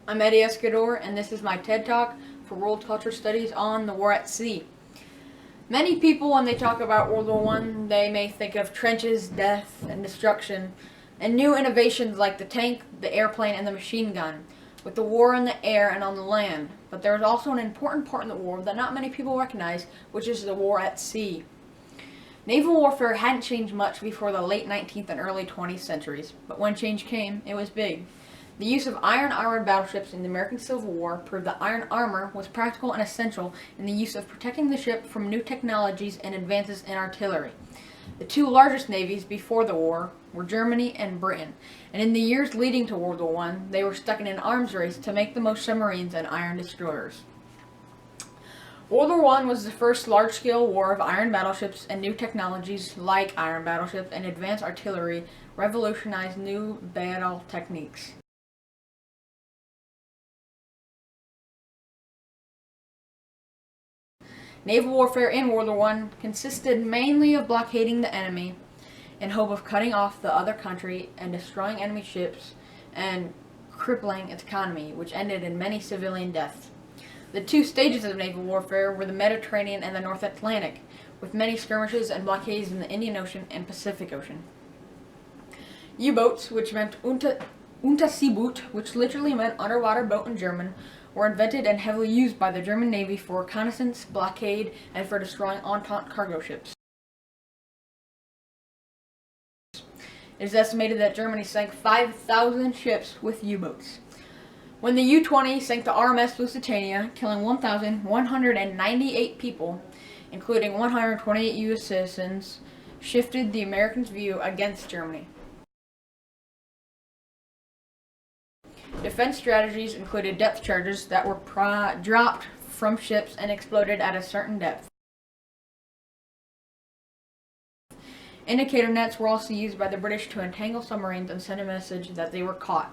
I'm Eddie Escador, and this is my TED Talk for World Culture Studies on the War at Sea. Many people, when they talk about World War I, they may think of trenches, death, and destruction, and new innovations like the tank, the airplane, and the machine gun, with the war in the air and on the land. But there is also an important part in the war that not many people recognize, which is the war at sea. Naval warfare hadn't changed much before the late 19th and early 20th centuries, but when change came, it was big. The use of iron-armored battleships in the American Civil War proved that iron armor was practical and essential in the use of protecting the ship from new technologies and advances in artillery. The two largest navies before the war were Germany and Britain, and in the years leading to World War I, they were stuck in an arms race to make the most submarines and iron destroyers. World War I was the first large-scale war of iron battleships, and new technologies like iron battleships and advanced artillery revolutionized new battle techniques. Naval warfare in World War I consisted mainly of blockading the enemy in hope of cutting off the other country and destroying enemy ships and crippling its economy, which ended in many civilian deaths. The two stages of naval warfare were the Mediterranean and the North Atlantic, with many skirmishes and blockades in the Indian Ocean and Pacific Ocean. U-boats, which meant Unterseeboot, which literally meant underwater boat in German, were invented and heavily used by the German Navy for reconnaissance, blockade, and for destroying Entente cargo ships. It is estimated that Germany sank 5,000 ships with U-boats. When the U-20 sank the RMS Lusitania, killing 1,198 people, including 128 U.S. citizens, shifted the Americans' view against Germany. Defense strategies included depth charges that were dropped from ships and exploded at a certain depth. Indicator nets were also used by the British to entangle submarines and send a message that they were caught.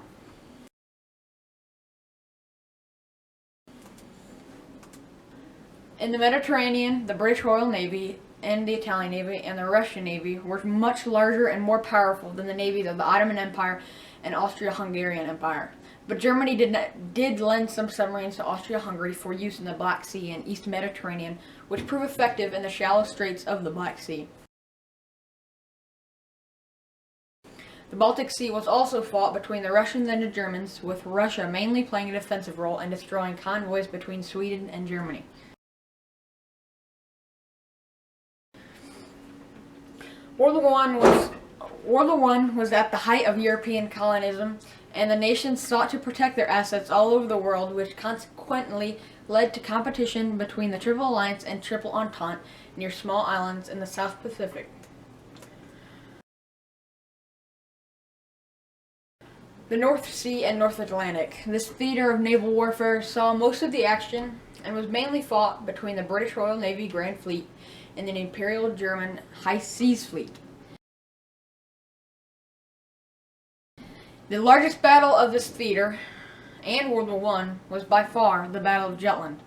In the Mediterranean, the British Royal Navy and the Italian Navy and the Russian Navy were much larger and more powerful than the navies of the Ottoman Empire and Austria-Hungarian Empire. But Germany did lend some submarines to Austria-Hungary for use in the Black Sea and East Mediterranean, which proved effective in the shallow straits of the Black Sea. The Baltic Sea was also fought between the Russians and the Germans, with Russia mainly playing a defensive role and destroying convoys between Sweden and Germany. World War I was at the height of European colonialism, and the nations sought to protect their assets all over the world, which consequently led to competition between the Triple Alliance and Triple Entente near small islands in the South Pacific. The North Sea and North Atlantic. This theater of naval warfare saw most of the action and was mainly fought between the British Royal Navy Grand Fleet and the Imperial German High Seas Fleet. The largest battle of this theater, and World War I, was by far the Battle of Jutland.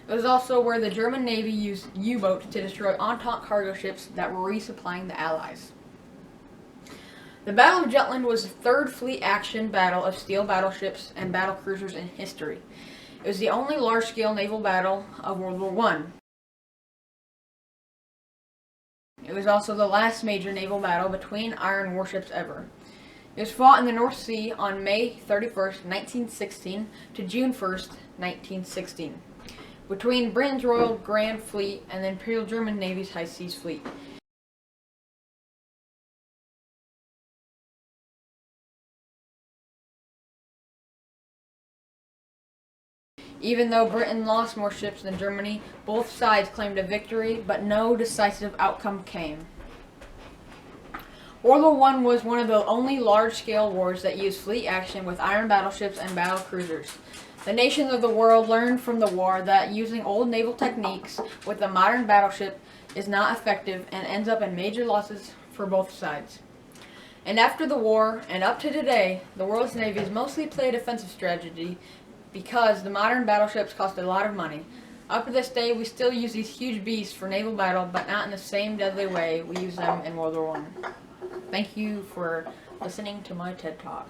It was also where the German Navy used U-boats to destroy Entente cargo ships that were resupplying the Allies. The Battle of Jutland was the third fleet action battle of steel battleships and battle cruisers in history. It was the only large-scale naval battle of World War I. It was also the last major naval battle between iron warships ever. It was fought in the North Sea on May 31st, 1916 to June 1st, 1916, between Britain's Royal Grand Fleet and the Imperial German Navy's High Seas Fleet. Even though Britain lost more ships than Germany, both sides claimed a victory, but no decisive outcome came. World War I was one of the only large-scale wars that used fleet action with iron battleships and battle cruisers. The nations of the world learned from the war that using old naval techniques with a modern battleship is not effective and ends up in major losses for both sides. And after the war, and up to today, the world's navies mostly play a defensive strategy because the modern battleships cost a lot of money. Up to this day, we still use these huge beasts for naval battle, but not in the same deadly way we used them in World War I. Thank you for listening to my TED Talk.